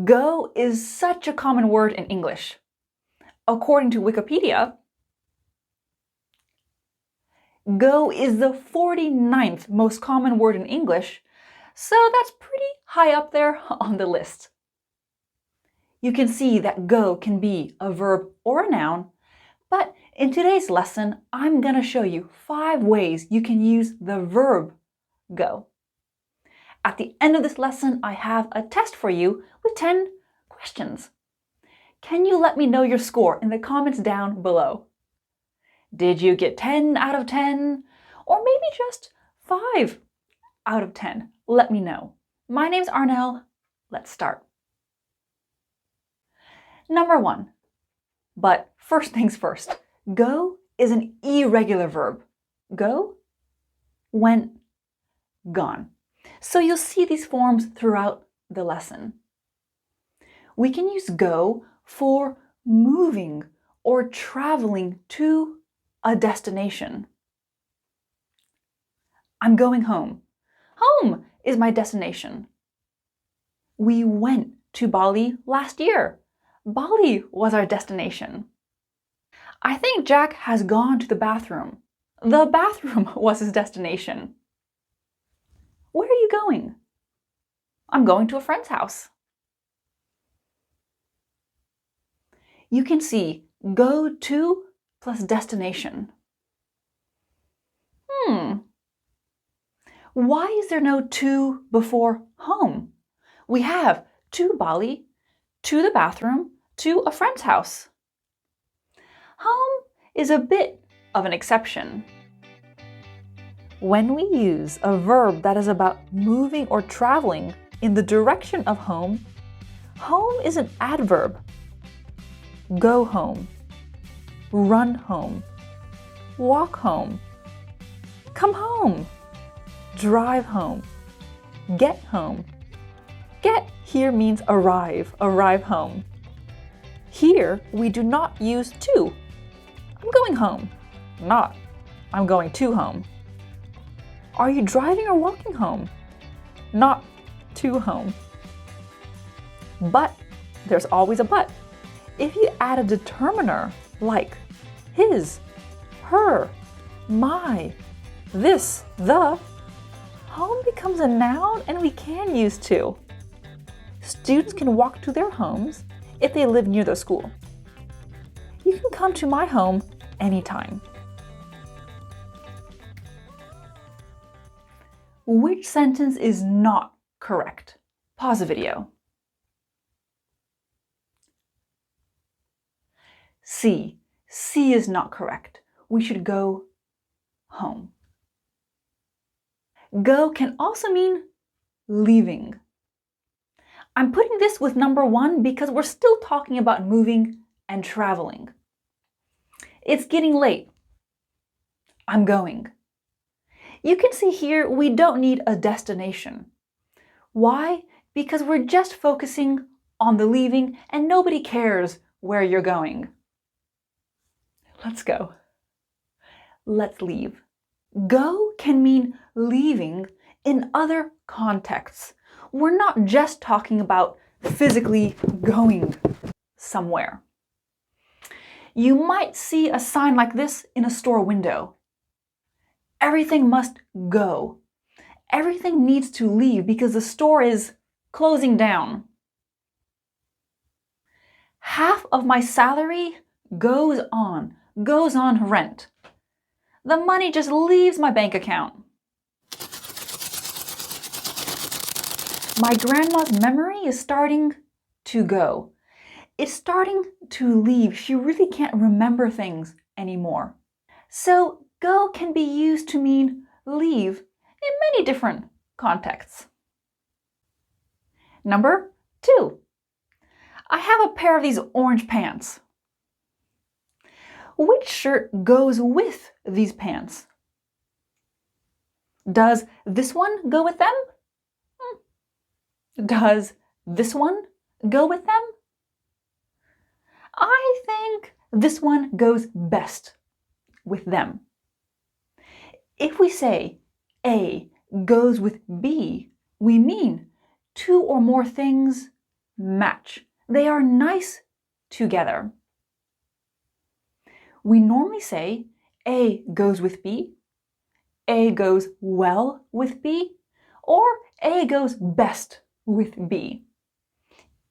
Go is such a common word in English. According to Wikipedia, go is the 49th most common word in English, so that's pretty high up there on the list. You can see that go can be a verb or a noun, but in today's lesson, I'm going to show you 5 ways you can use the verb go. At the end of this lesson, I have a test for you with 10 questions. Can you let me know your score in the comments down below? Did you get 10 out of 10? Or maybe just 5 out of 10? Let me know. My name's Arnell. Let's start. Number 1. But first things first. Go is an irregular verb. Go, went, gone. So you'll see these forms throughout the lesson. We can use go for moving or traveling to a destination. I'm going home. Home is my destination. We went to Bali last year. Bali was our destination. I think Jack has gone to the bathroom. The bathroom was his destination. Where are you going? I'm going to a friend's house. You can see go to plus destination. Why is there no to before home? We have to Bali, to the bathroom, to a friend's house. Home is a bit of an exception. When we use a verb that is about moving or traveling in the direction of home, home is an adverb. Go home, run home, walk home, come home, drive home, get home. Get here means arrive home. Here we do not use to. I'm going home, not I'm going to home. Are you driving or walking home? Not to home. But, there's always a but. If you add a determiner like his, her, my, this, the, home becomes a noun and we can use to. Students can walk to their homes if they live near the school. You can come to my home anytime. Which sentence is not correct? Pause the video. C. C is not correct. We should go home. Go can also mean leaving. I'm putting this with number 1 because we're still talking about moving and traveling. It's getting late. I'm going. You can see here we don't need a destination. Why? Because we're just focusing on the leaving and nobody cares where you're going. Let's go. Let's leave. Go can mean leaving in other contexts. We're not just talking about physically going somewhere. You might see a sign like this in a store window. Everything must go. Everything needs to leave because the store is closing down. Half of my salary goes on rent. The money just leaves my bank account. My grandma's memory is starting to go. It's starting to leave. She really can't remember things anymore. So go can be used to mean leave in many different contexts. Number 2. I have a pair of these orange pants. Which shirt goes with these pants? Does this one go with them? Does this one go with them? I think this one goes best with them. If we say A goes with B, we mean 2 or more things match. They are nice together. We normally say A goes with B, A goes well with B, or A goes best with B.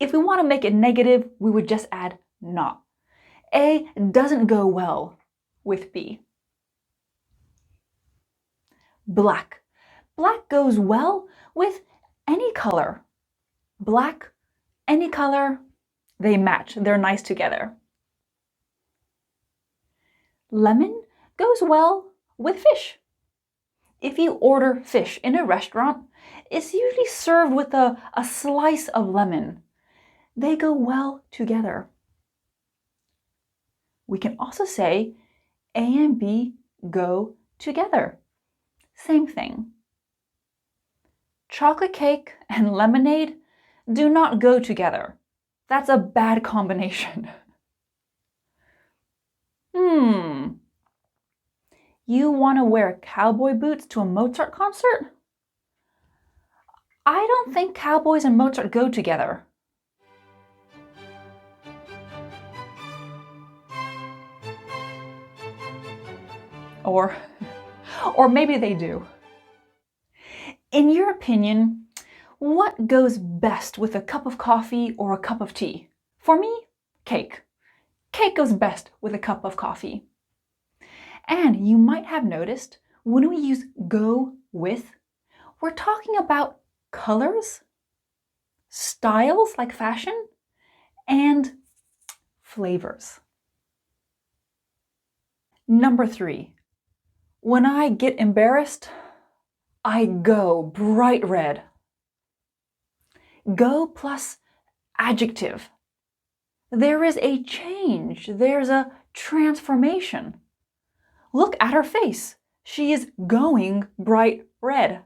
If we want to make it negative, we would just add not. A doesn't go well with B. Black. Black goes well with any color. Black, any color, they match. They're nice together. Lemon goes well with fish. If you order fish in a restaurant, it's usually served with a slice of lemon. They go well together. We can also say A and B go together. Same thing. Chocolate cake and lemonade do not go together. That's a bad combination. You want to wear cowboy boots to a Mozart concert? I don't think cowboys and Mozart go together. Or maybe they do. In your opinion, what goes best with a cup of coffee or a cup of tea? For me, cake. Cake goes best with a cup of coffee. And you might have noticed when we use go with, we're talking about colors, styles like fashion, and flavors. Number 3. When I get embarrassed, I go bright red. Go plus adjective. There is a change. There's a transformation. Look at her face. She is going bright red.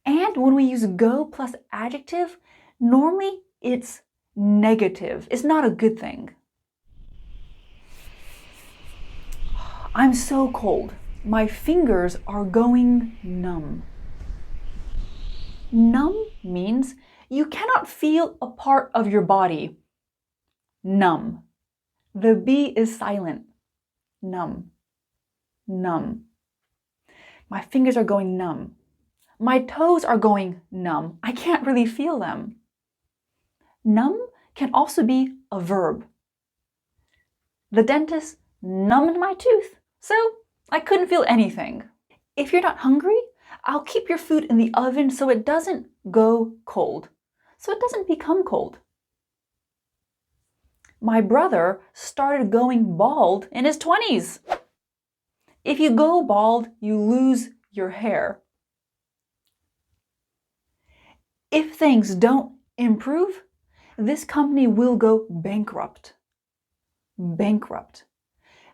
And when we use go plus adjective, normally it's negative. It's not a good thing. I'm so cold. My fingers are going numb. Numb means you cannot feel a part of your body. Numb. The B is silent. Numb. Numb. My fingers are going numb. My toes are going numb. I can't really feel them. Numb can also be a verb. The dentist numbed my tooth, so I couldn't feel anything. If you're not hungry, I'll keep your food in the oven so it doesn't go cold, so it doesn't become cold. My brother started going bald in his 20s. If you go bald, you lose your hair. If things don't improve, this company will go bankrupt. Bankrupt.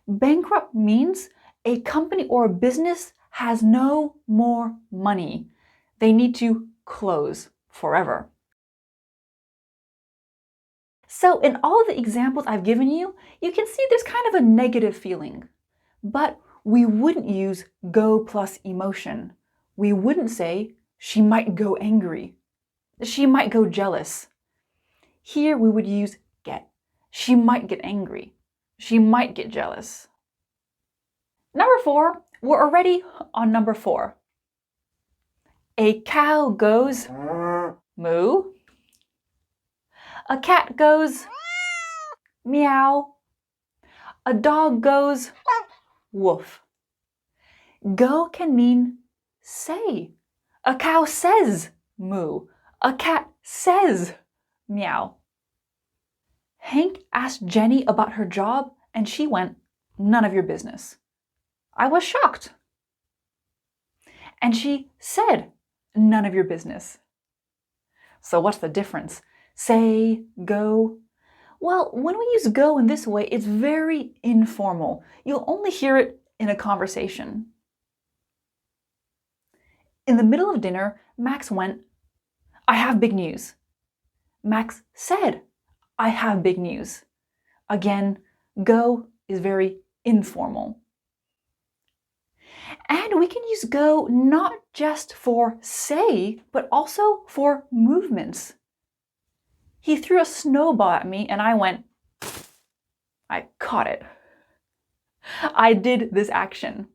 Bankrupt means a company or a business has no more money. They need to close forever. So in all of the examples I've given you, you can see there's kind of a negative feeling. But we wouldn't use go plus emotion. We wouldn't say she might go angry. She might go jealous. Here we would use get. She might get angry. She might get jealous. Number 4, we're already on number 4. A cow goes moo. A cat goes meow. A dog goes woof. Go can mean say. A cow says moo. A cat says meow. Hank asked Jenny about her job and she went, none of your business. I was shocked. And she said, none of your business. So what's the difference? Say, go. Well, when we use go in this way, it's very informal. You'll only hear it in a conversation. In the middle of dinner, Max went, I have big news. Max said, I have big news. Again, go is very informal. And we can use go not just for say, but also for movements. He threw a snowball at me and I went, I caught it. I did this action.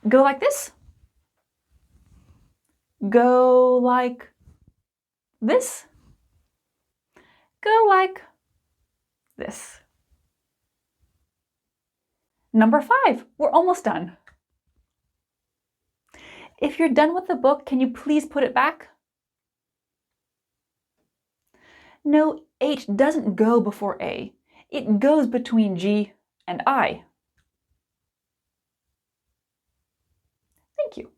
Go like this. Go like this. Go like this. Number 5, we're almost done. If you're done with the book, can you please put it back? No, H doesn't go before A. It goes between G and I. Thank you.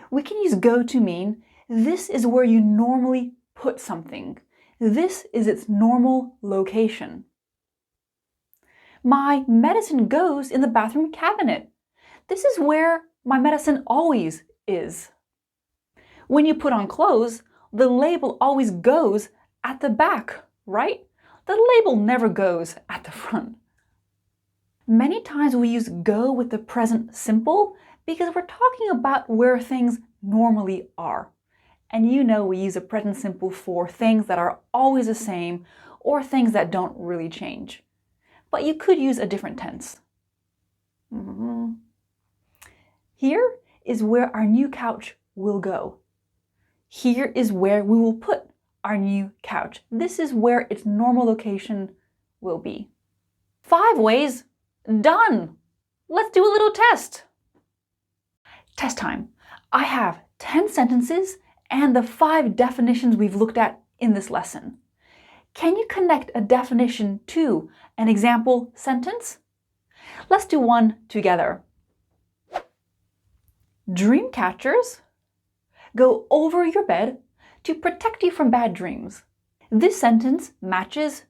We can use go to mean this is where you normally put something. This is its normal location. My medicine goes in the bathroom cabinet. This is where my medicine always is. When you put on clothes, the label always goes at the back, right? The label never goes at the front. Many times we use go with the present simple because we're talking about where things normally are. And you know we use the present simple for things that are always the same or things that don't really change. But you could use a different tense. Here is where our new couch will go. Here is where we will put our new couch. This is where its normal location will be. 5 ways, done! Let's do a little test. Test time. I have 10 sentences and the 5 definitions we've looked at in this lesson. Can you connect a definition to an example sentence? Let's do one together. Dream catchers go over your bed to protect you from bad dreams. This sentence matches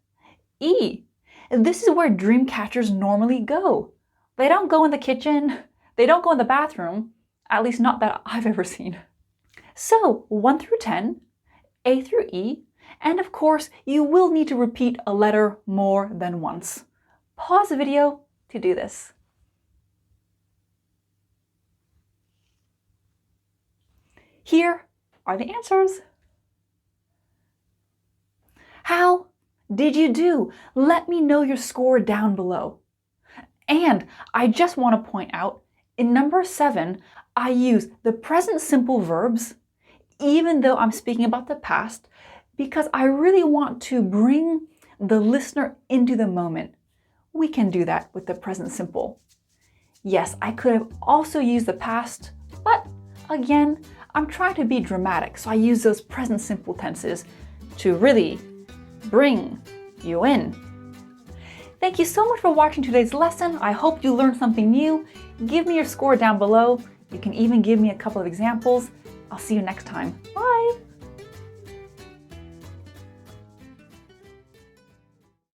E. This is where dream catchers normally go. They don't go in the kitchen. They don't go in the bathroom, at least not that I've ever seen. So 1 through 10, A through E, and of course, you will need to repeat a letter more than once. Pause the video to do this. Here are the answers. How did you do? Let me know your score down below. And I just want to point out, in number 7, I use the present simple verbs, even though I'm speaking about the past, because I really want to bring the listener into the moment. We can do that with the present simple. Yes, I could have also used the past, but again, I'm trying to be dramatic, so I use those present simple tenses to really bring you in. Thank you so much for watching today's lesson. I hope you learned something new. Give me your score down below. You can even give me a couple of examples. I'll see you next time. Bye!